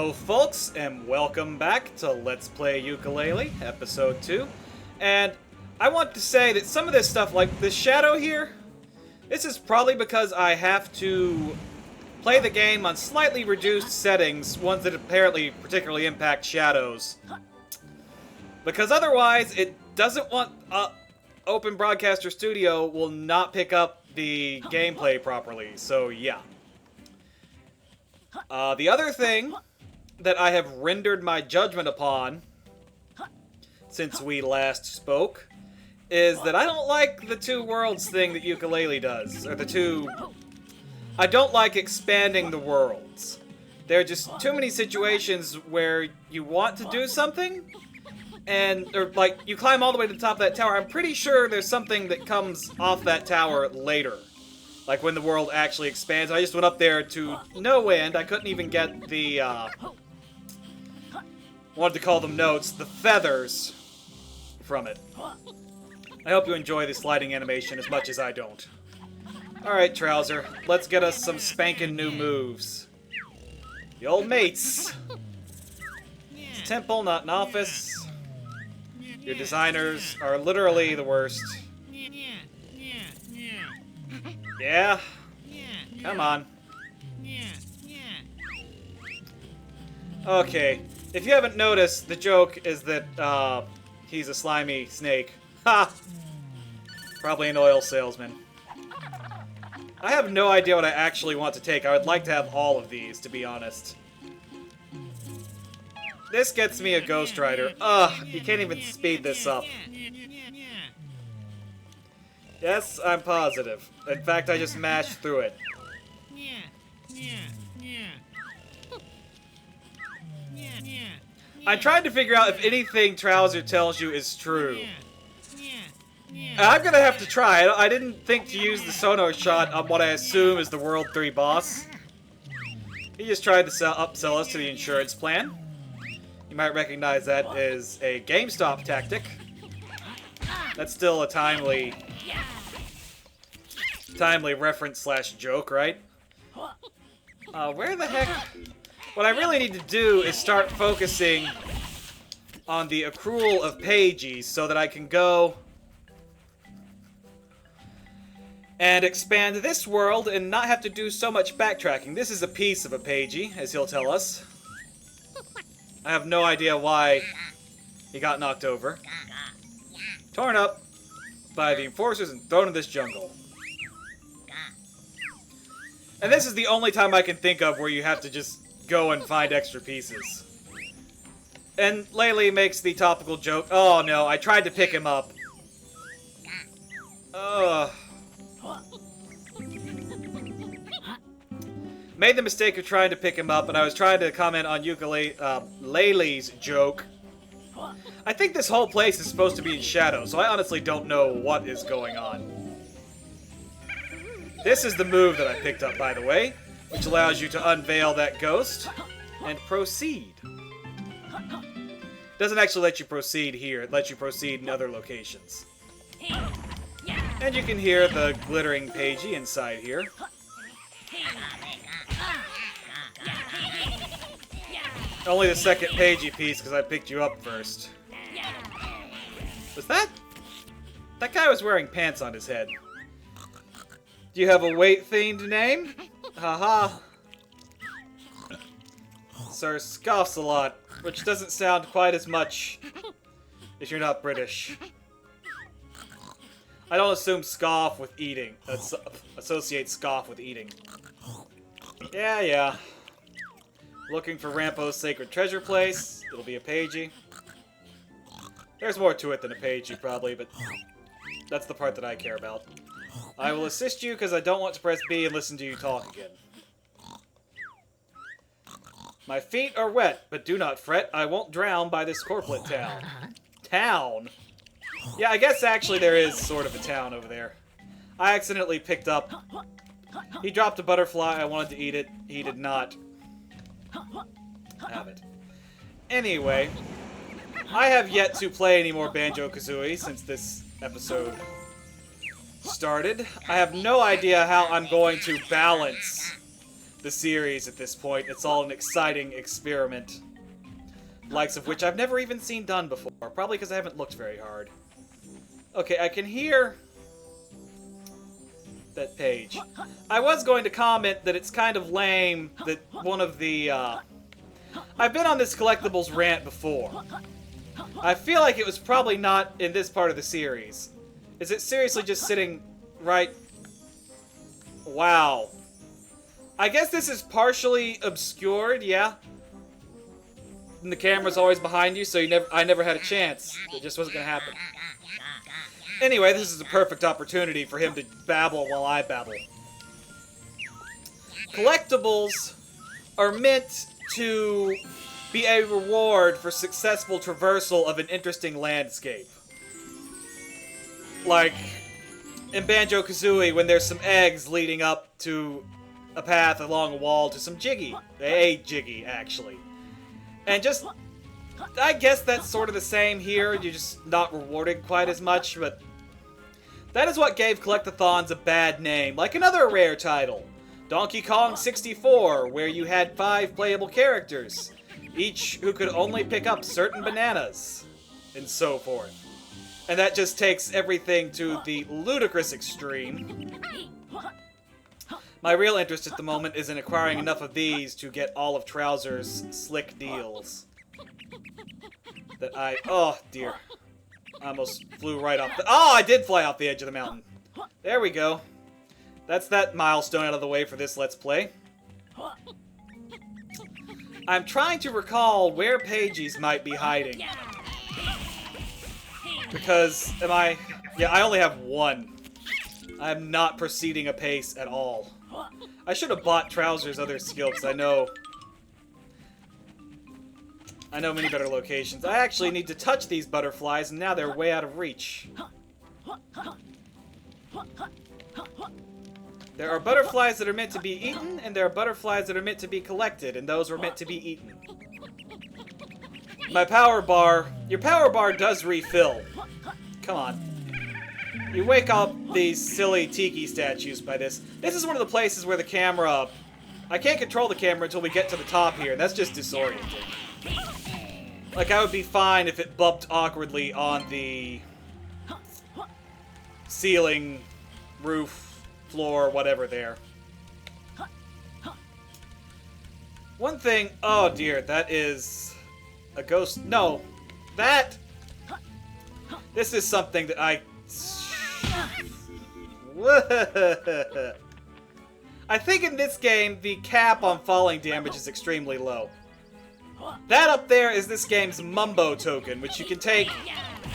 Hello folks, and welcome back to Let's Play Yooka Laylee, Episode 2. And I want to say that some of this stuff, like this shadow here, this is probably because I have to play the game on slightly reduced settings, ones that apparently particularly impact shadows. Because otherwise, it doesn't want... Open Broadcaster Studio will not pick up the gameplay properly, so yeah. The other thing that I have rendered my judgment upon since we last spoke is that I don't like the two worlds thing that Yooka Laylee does, or the two... I don't like expanding the worlds. There are just too many situations where you want to do something, or like, you climb all the way to the top of that tower. I'm pretty sure there's something that comes off that tower later. Like when the world actually expands. I just went up there to no end. I couldn't even get the, wanted to call them notes, the feathers from it. I hope you enjoy this sliding animation as much as I don't. Alright, Trouser, let's get us some spankin' new moves. The old mates. It's a temple, not an office. Your designers are literally the worst. Yeah? Come on. Okay. If you haven't noticed, the joke is that, he's a slimy snake. Ha! Probably an oil salesman. I have no idea what I actually want to take. I would like to have all of these, to be honest. This gets me a Ghost Rider. Ugh, you can't even speed this up. Yes, I'm positive. In fact, I just mashed through it. I'm trying to figure out if anything Trouser tells you is true. I'm gonna have to try. I didn't think to use the sonar shot on what I assume is the World 3 boss. He just tried to upsell us to the insurance plan. You might recognize that as a GameStop tactic. That's still a timely reference slash joke, right? Where the heck... What I really need to do is start focusing on the accrual of pagies so that I can go and expand this world and not have to do so much backtracking. This is a piece of a pagie, as he'll tell us. I have no idea why he got knocked over. Torn up by the enforcers and thrown in this jungle. And this is the only time I can think of where you have to just go and find extra pieces. And Laylee makes the topical joke, oh no, I tried to pick him up. Ugh. Made the mistake of trying to pick him up, and I was trying to comment on Yooka Laylee's joke. I think this whole place is supposed to be in shadow, so I honestly don't know what is going on. This is the move that I picked up, by the way, which allows you to unveil that ghost and proceed. Doesn't actually let you proceed here, it lets you proceed in other locations. And you can hear the glittering pagie inside here. Only the second pagie piece because I picked you up first. Was that? That guy was wearing pants on his head. Do you have a weight-themed name? Haha. Sir scoffs a lot, which doesn't sound quite as much if you're not British. I don't assume scoff with eating. Associate scoff with eating. Yeah. Looking for Rampo's sacred treasure place. It'll be a pagie. There's more to it than a pagie, probably, but that's the part that I care about. I will assist you because I don't want to press B and listen to you talk again. My feet are wet, but do not fret. I won't drown by this corplet town. Town? Yeah, I guess actually there is sort of a town over there. I accidentally picked up... He dropped a butterfly. I wanted to eat it. He did not have it. Anyway, I have yet to play any more Banjo Kazooie since this episode started. I have no idea how I'm going to balance the series at this point. It's all an exciting experiment. Likes of which I've never even seen done before. Probably because I haven't looked very hard. Okay, I can hear that page. I was going to comment that it's kind of lame that one of the, I've been on this collectibles rant before. I feel like it was probably not in this part of the series. Is it seriously just sitting right... Wow. I guess this is partially obscured, yeah? And the camera's always behind you, so I never had a chance. It just wasn't gonna happen. Anyway, this is a perfect opportunity for him to babble while I babble. Collectibles are meant to be a reward for successful traversal of an interesting landscape. Like in Banjo Kazooie, when there's some eggs leading up to a path along a wall to some Jiggy. A Jiggy, actually. And just, I guess that's sort of the same here. You're just not rewarded quite as much, but that is what gave collectathons a bad name. Like another rare title, Donkey Kong 64, where you had 5 playable characters, each who could only pick up certain bananas, and so forth. And that just takes everything to the ludicrous extreme. My real interest at the moment is in acquiring enough of these to get all of Trowser's slick deals. That I... Oh, dear. I almost flew right off the... Oh, I did fly off the edge of the mountain. There we go. That's that milestone out of the way for this Let's Play. I'm trying to recall where pagies might be hiding. Because, yeah, I only have one. I'm not proceeding apace at all. I should have bought Trowser's other skill, because I know many better locations. I actually need to touch these butterflies, and now they're way out of reach. There are butterflies that are meant to be eaten, and there are butterflies that are meant to be collected, and those were meant to be eaten. My power bar... Your power bar does refill. Come on. You wake up these silly tiki statues by this. This is one of the places where the camera... I can't control the camera until we get to the top here, and that's just disorienting. Like, I would be fine if it bumped awkwardly on the ceiling, roof, floor, whatever there. One thing... Oh, dear, that is a ghost... No, that... This is something that I... I think in this game, the cap on falling damage is extremely low. That up there is this game's Mumbo token, which you can take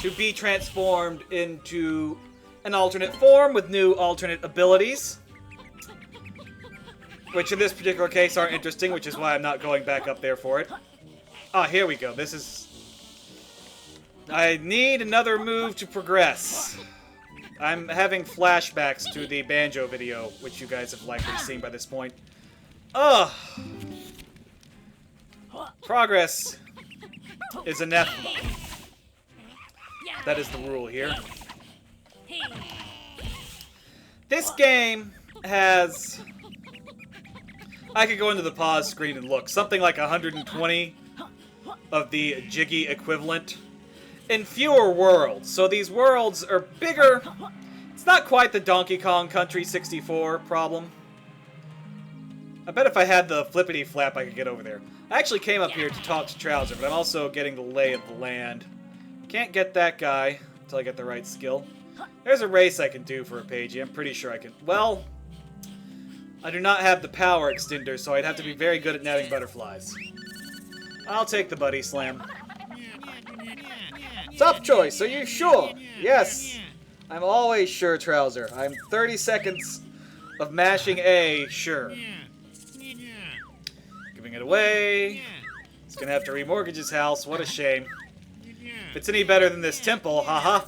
to be transformed into an alternate form with new alternate abilities. Which in this particular case aren't interesting, which is why I'm not going back up there for it. Ah, here we go. This is... I need another move to progress. I'm having flashbacks to the Banjo video, which you guys have likely seen by this point. Ugh! Progress is anathema. That is the rule here. This game has... I could go into the pause screen and look. Something like 120 of the Jiggy equivalent in fewer worlds. So these worlds are bigger. It's not quite the Donkey Kong Country 64 problem. I bet if I had the flippity flap I could get over there. I actually came up here to talk to Trowser, but I'm also getting the lay of the land. Can't get that guy until I get the right skill. There's a race I can do for a pagey. I'm pretty sure I can. Well, I do not have the power extender, so I'd have to be very good at netting butterflies. I'll take the buddy slam. Top choice, are you sure? Yes. I'm always sure, Trowser. I'm 30 seconds of mashing A, sure. Giving it away. He's gonna have to remortgage his house. What a shame. If it's any better than this temple, haha.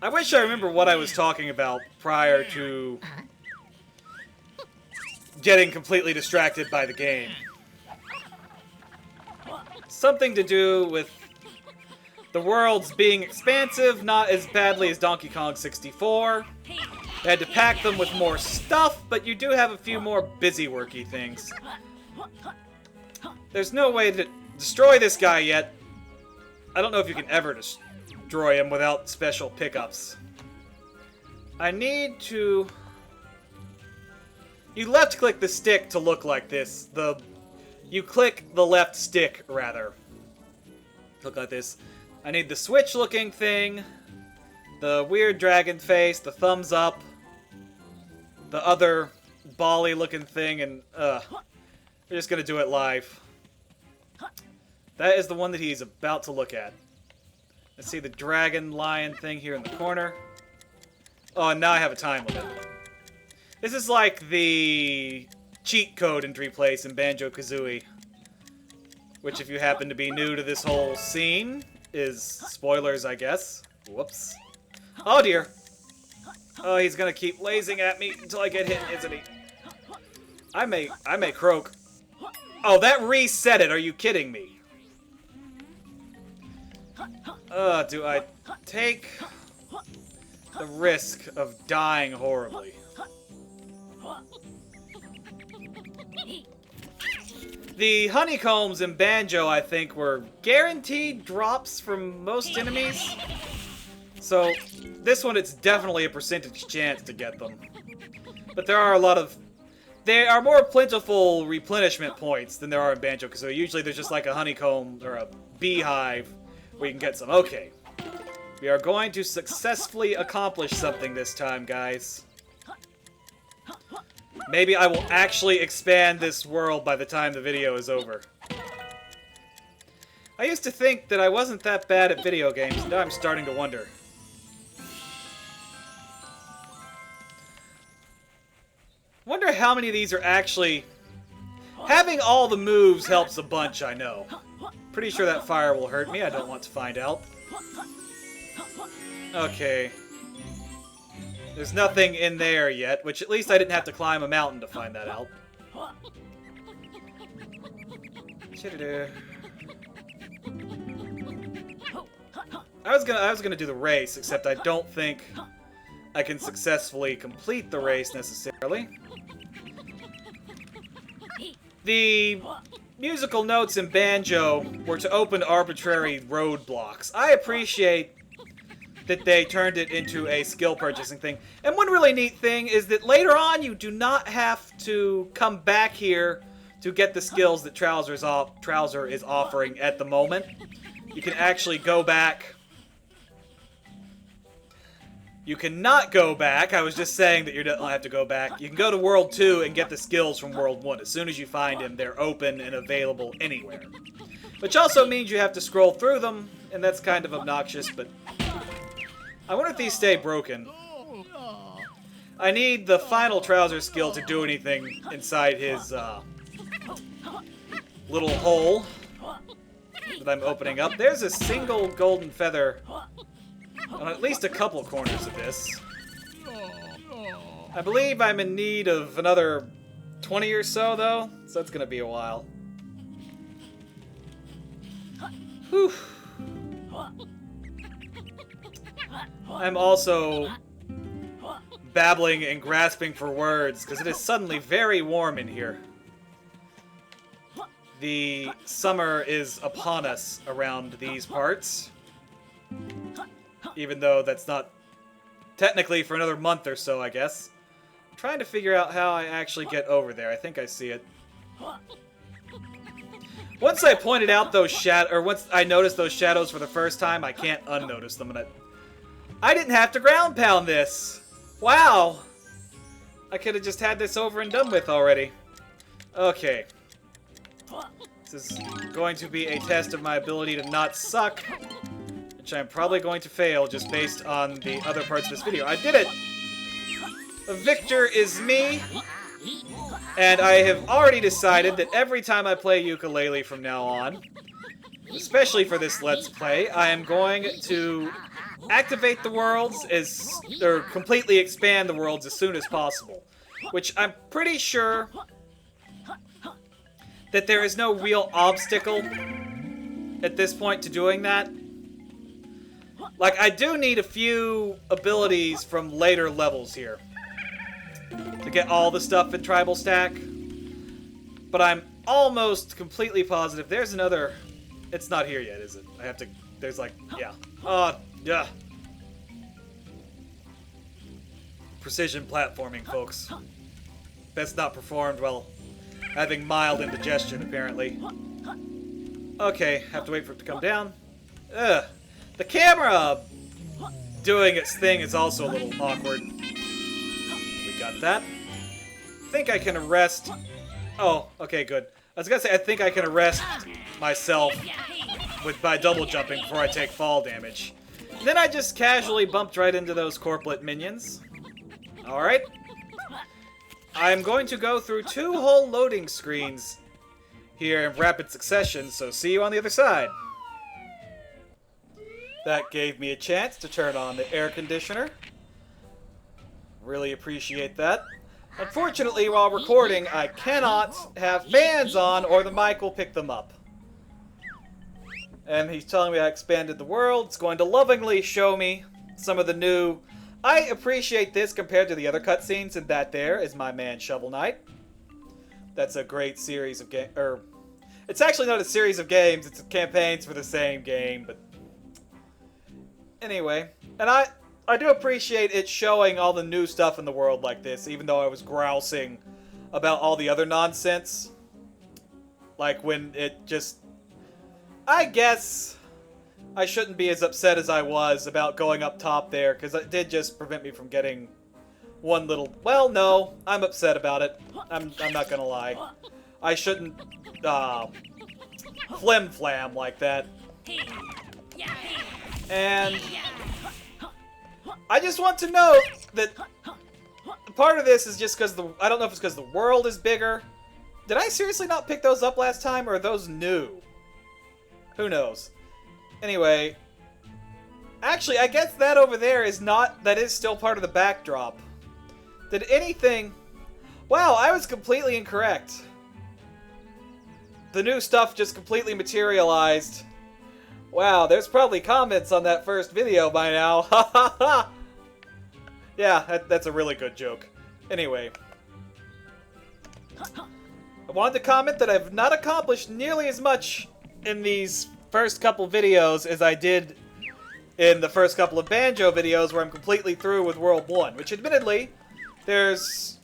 I wish I remember what I was talking about prior to getting completely distracted by the game. Something to do with the worlds being expansive, not as badly as Donkey Kong 64. I had to pack them with more stuff, but you do have a few more busy-worky things. There's no way to destroy this guy yet. I don't know if you can ever destroy him without special pickups. I need to... You left-click the stick to look like this. You click the left stick, rather. Look like this. I need the switch-looking thing, the weird dragon face, the thumbs up, the other bally-looking thing, and, we're just gonna do it live. That is the one that he's about to look at. Let's see the dragon lion thing here in the corner. Oh, and now I have a time limit. This is like the cheat code entry place in Banjo Kazooie. Which, if you happen to be new to this whole scene, is spoilers, I guess. Whoops. Oh dear. Oh, he's gonna keep lasing at me until I get hit, isn't he? I may croak. Oh, that reset it. Are you kidding me? Do I take the risk of dying horribly? The honeycombs in Banjo, I think, were guaranteed drops from most enemies. So, this one, it's definitely a percentage chance to get them. But there are a lot of... There are more plentiful replenishment points than there are in Banjo Kazooie. Usually there's just like a honeycomb or a beehive where you can get some. Okay. We are going to successfully accomplish something this time, guys. Maybe I will actually expand this world by the time the video is over. I used to think that I wasn't that bad at video games. Now I'm starting to wonder. Wonder how many of these are actually... Having all the moves helps a bunch, I know. Pretty sure that fire will hurt me. I don't want to find out. Okay. There's nothing in there yet, which at least I didn't have to climb a mountain to find that out. I was gonna do the race, except I don't think I can successfully complete the race necessarily. The musical notes in Banjo were to open arbitrary roadblocks. I appreciate that they turned it into a skill purchasing thing. And one really neat thing is that later on you do not have to come back here to get the skills that Trowser is offering at the moment. You can actually go back. You cannot go back. I was just saying that you don't have to go back. You can go to World 2 and get the skills from World 1. As soon as you find them, they're open and available anywhere. Which also means you have to scroll through them, and that's kind of obnoxious, but... I wonder if these stay broken. I need the final Trowser skill to do anything inside his, little hole that I'm opening up. There's a single golden feather on at least a couple corners of this. I believe I'm in need of another 20 or so, though, so that's gonna be a while. Whew. I'm also babbling and grasping for words, because it is suddenly very warm in here. The summer is upon us around these parts. Even though that's not technically for another month or so, I guess. I'm trying to figure out how I actually get over there. I think I see it. Once I pointed out those once I noticed those shadows for the first time, I can't unnotice them. And I didn't have to ground pound this. Wow. I could have just had this over and done with already. Okay. This is going to be a test of my ability to not suck, which I'm probably going to fail just based on the other parts of this video. I did it! The victor is me, and I have already decided that every time I play Yooka Laylee from now on, especially for this Let's Play, I am going to activate the worlds or completely expand the worlds as soon as possible. Which I'm pretty sure that there is no real obstacle at this point to doing that. Like, I do need a few abilities from later levels here. get all the stuff in Tribalstack. But I'm almost completely positive there's another... It's not here yet, is it? I have to... There's like... Yeah. Yeah. Precision platforming, folks. Best not performed while having mild indigestion, apparently. Okay, have to wait for it to come down. Ugh. The camera doing its thing is also a little awkward. We got that. I think I can arrest... Oh, okay, good. I was gonna say, I think I can arrest myself by double jumping before I take fall damage. And then I just casually bumped right into those corpulent minions. Alright. I'm going to go through 2 whole loading screens here in rapid succession, so see you on the other side. That gave me a chance to turn on the air conditioner. Really appreciate that. Unfortunately, while recording, I cannot have fans on or the mic will pick them up. And he's telling me I expanded the world. It's going to lovingly show me some of the new... I appreciate this compared to the other cutscenes, and that there is my man Shovel Knight. That's a great series of games. It's actually not a series of games, it's campaigns for the same game, but... Anyway, and I do appreciate it showing all the new stuff in the world like this, even though I was grousing about all the other nonsense. Like when it just... I guess I shouldn't be as upset as I was about going up top there, because it did just prevent me from getting one little... Well, no, I'm upset about it. I'm not gonna lie. I shouldn't flim-flam like that. And I just want to note that part of this is just because I don't know if it's because the world is bigger. Did I seriously not pick those up last time, or are those new? Who knows? Anyway, actually, I guess that over there is not... That is still part of the backdrop. Did anything... Wow, I was completely incorrect. The new stuff just completely materialized. Wow, there's probably comments on that first video by now. Ha ha ha! Yeah, that's a really good joke. Anyway. I wanted to comment that I've not accomplished nearly as much in these first couple videos as I did in the first couple of Banjo videos where I'm completely through with World 1. Which, admittedly, there's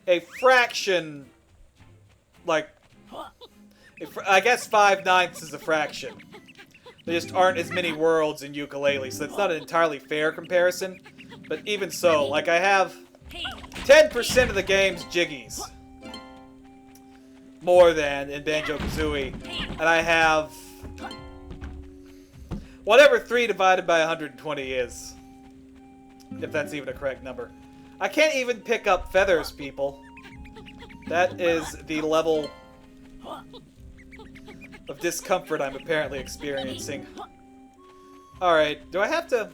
a fraction, like, I guess 5/9 is a fraction. There just aren't as many worlds in Yooka Laylee, so that's not an entirely fair comparison. But even so, like, I have 10% of the game's jiggies. More than in Banjo Kazooie. And I have... whatever 3 divided by 120 is. If that's even a correct number. I can't even pick up feathers, people. That is the level of discomfort I'm apparently experiencing. Alright, do I have to...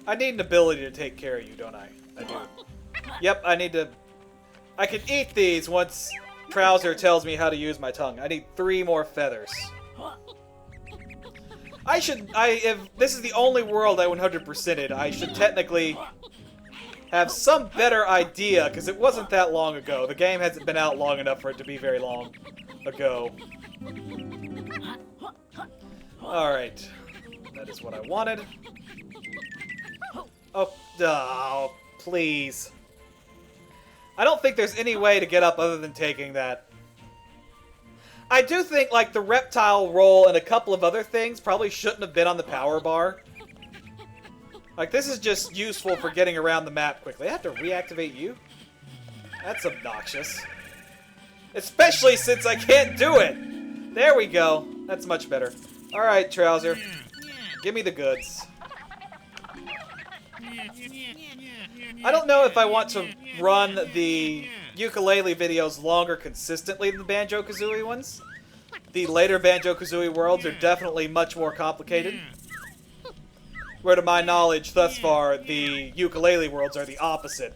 I need an ability to take care of you, don't I? I do. Yep, I need to... I can eat these once Trouser tells me how to use my tongue. I need 3 more feathers. If this is the only world I 100%ed, I should technically have some better idea, because it wasn't that long ago. The game hasn't been out long enough for it to be very long ago. Alright. That is what I wanted. Oh, please. I don't think there's any way to get up other than taking that. I do think, like, the reptile roll and a couple of other things probably shouldn't have been on the power bar. Like, this is just useful for getting around the map quickly. I have to reactivate you? That's obnoxious. Especially since I can't do it! There we go. That's much better. Alright, Trouser. Give me the goods. I don't know if I want to run the Yooka Laylee videos longer consistently than the Banjo Kazooie ones. The later Banjo Kazooie worlds are definitely much more complicated. Where to my knowledge, thus far, the Yooka Laylee worlds are the opposite.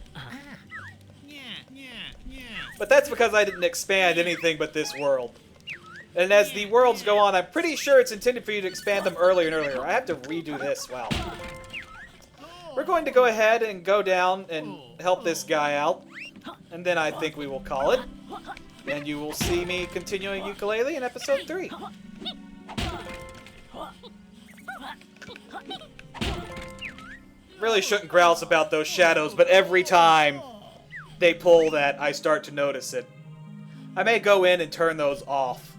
But that's because I didn't expand anything but this world. And as the worlds go on, I'm pretty sure it's intended for you to expand them earlier and earlier. I have to redo this, wow. We're going to go ahead and go down and help this guy out. And then I think we will call it. And you will see me continuing Yooka Laylee in episode 3. Really shouldn't grouse about those shadows, but every time they pull that, I start to notice it. I may go in and turn those off.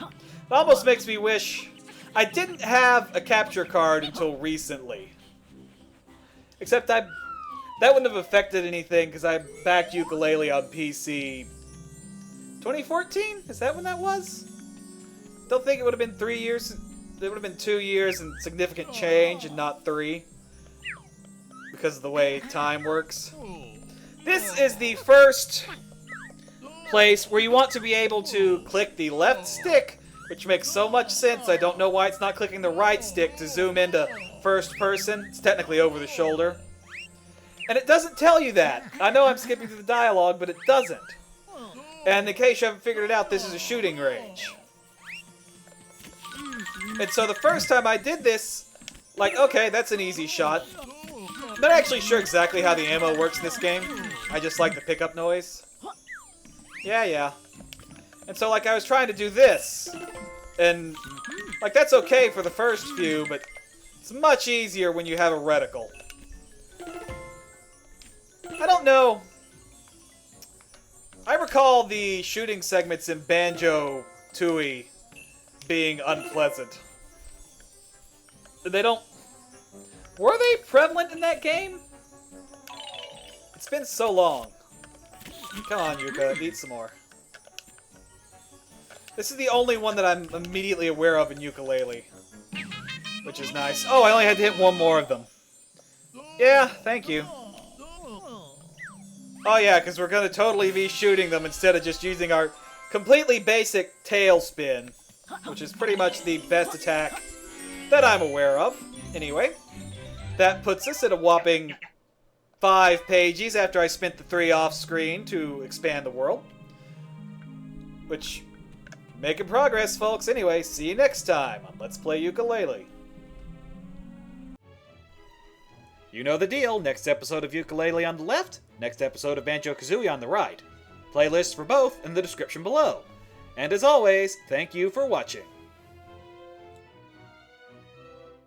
It almost makes me wish I didn't have a capture card until recently. Except that wouldn't have affected anything because I backed Yooka Laylee on PC 2014? Is that when that was? Don't think it would have been 3 years. It would have been 2 years and significant change and not 3. Because of the way time works. This is the first place where you want to be able to click the left stick, which makes so much sense. I don't know why it's not clicking the right stick to zoom into first person. It's technically over the shoulder. And it doesn't tell you that. I know I'm skipping through the dialogue, but it doesn't. And in case you haven't figured it out, this is a shooting range. And so the first time I did this, like, okay, that's an easy shot. I'm not actually sure exactly how the ammo works in this game. I just like the pickup noise. Yeah. And so, like, I was trying to do this. And, like, that's okay for the first few, but it's much easier when you have a reticle. I don't know. I recall the shooting segments in Banjo Kazooie being unpleasant. They don't... Were they prevalent in that game? It's been so long. Come on, Yooka, eat some more. This is the only one that I'm immediately aware of in Yooka Laylee, which is nice. Oh, I only had to hit one more of them. Yeah, thank you. Oh yeah, because we're going to totally be shooting them instead of just using our completely basic tail spin, which is pretty much the best attack that I'm aware of. Anyway, that puts us at a whopping 5 pagies after I spent the 3 off screen to expand the world. Which, making progress, folks. Anyway, see you next time on Let's Play Yooka Laylee. You know the deal. Next episode of Yooka Laylee on the left, next episode of Banjo Kazooie on the right. Playlists for both in the description below. And as always, thank you for watching.